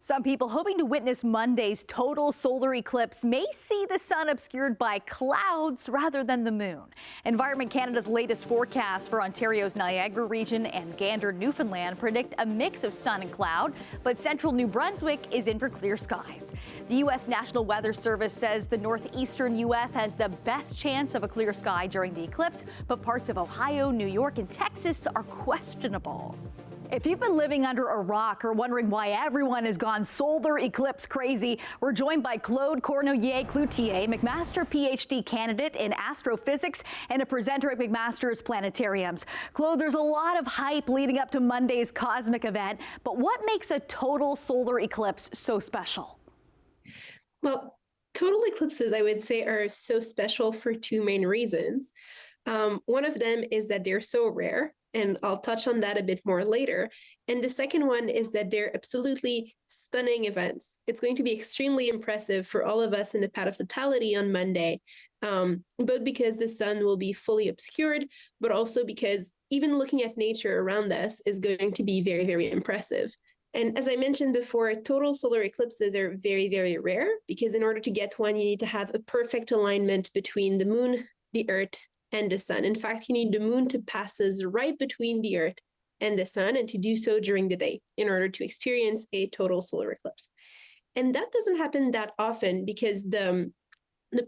Some people hoping to witness Monday's total solar eclipse may see the sun obscured by clouds rather than the moon. Environment Canada's latest forecast for Ontario's Niagara region and Gander, Newfoundland predict a mix of sun and cloud, but central New Brunswick is in for clear skies. The U.S. National Weather Service says the northeastern U.S. has the best chance of a clear sky during the eclipse, but parts of Ohio, New York, and Texas are questionable. If you've been living under a rock or wondering why everyone has gone solar eclipse crazy, we're joined by Claude Cournoyer-Cloutier, McMaster PhD candidate in astrophysics and a presenter at McMaster's Planetariums. Claude, there's a lot of hype leading up to Monday's cosmic event, but what makes a total solar eclipse so special? Well, total eclipses, I would say, are so special for two main reasons. One of them is that they're so rare, and I'll touch on that a bit more later. And the second one is that they're absolutely stunning events. It's going to be extremely impressive for all of us in the path of totality on Monday, both because the sun will be fully obscured, but also because even looking at nature around us is going to be very, very impressive. And as I mentioned before, total solar eclipses are very, very rare because in order to get one, you need to have a perfect alignment between the moon, the earth, and the sun. In fact, you need the moon to passes right between the earth and the sun, and to do so during the day in order to experience a total solar eclipse. And that doesn't happen that often because the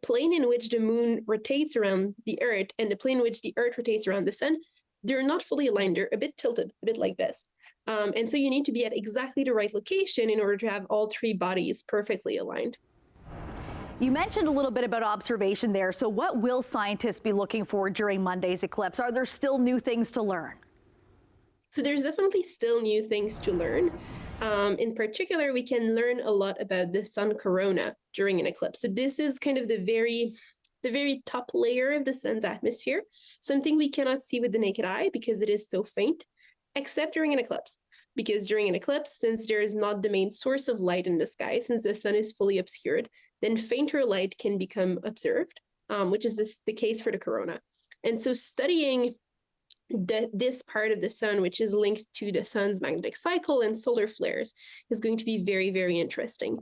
plane in which the moon rotates around the earth and the plane in which the earth rotates around the sun, they're not fully aligned. They're a bit tilted, a bit like this. And so you need to be at exactly the right location in order to have all three bodies perfectly aligned. You mentioned a little bit about observation there. So what will scientists be looking for during Monday's eclipse? Are there still new things to learn? So there's definitely still new things to learn. In particular, we can learn a lot about the sun corona during an eclipse. So this is kind of the very top layer of the sun's atmosphere, something we cannot see with the naked eye because it is so faint, except during an eclipse. Because during an eclipse, since there is not the main source of light in the sky, since the sun is fully obscured, then fainter light can become observed, which is the case for the corona. And so studying this part of the sun, which is linked to the sun's magnetic cycle and solar flares, is going to be very, very interesting.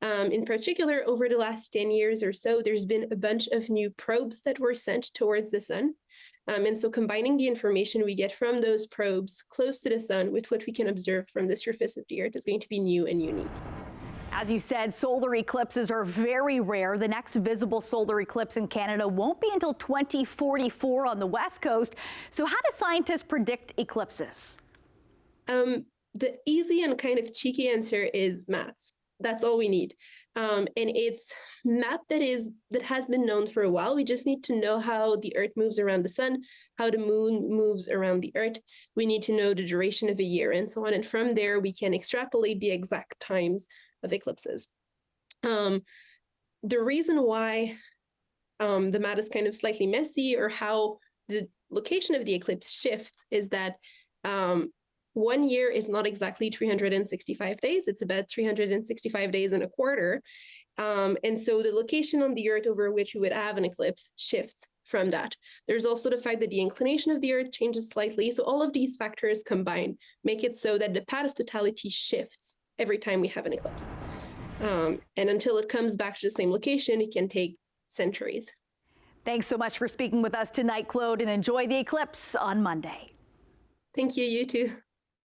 In particular, over the last 10 years or so, there's been a bunch of new probes that were sent towards the sun. And so combining the information we get from those probes close to the sun with what we can observe from the surface of the earth is going to be new and unique. As you said, solar eclipses are very rare. The next visible solar eclipse in Canada won't be until 2044 on the West Coast. So how do scientists predict eclipses? The easy and kind of cheeky answer is maths. That's all we need. And it's math that has been known for a while. We just need to know how the earth moves around the sun, how the moon moves around the earth. We need to know the duration of a year and so on. And from there, we can extrapolate the exact times of eclipses. The reason why the math is kind of slightly messy, or how the location of the eclipse shifts, is that 1 year is not exactly 365 days. It's about 365 days and a quarter. And so the location on the earth over which we would have an eclipse shifts from that. There's also the fact that the inclination of the earth changes slightly. So all of these factors combined make it so that the path of totality shifts every time we have an eclipse. And until it comes back to the same location, it can take centuries. Thanks so much for speaking with us tonight, Claude, and enjoy the eclipse on Monday. Thank you, you too.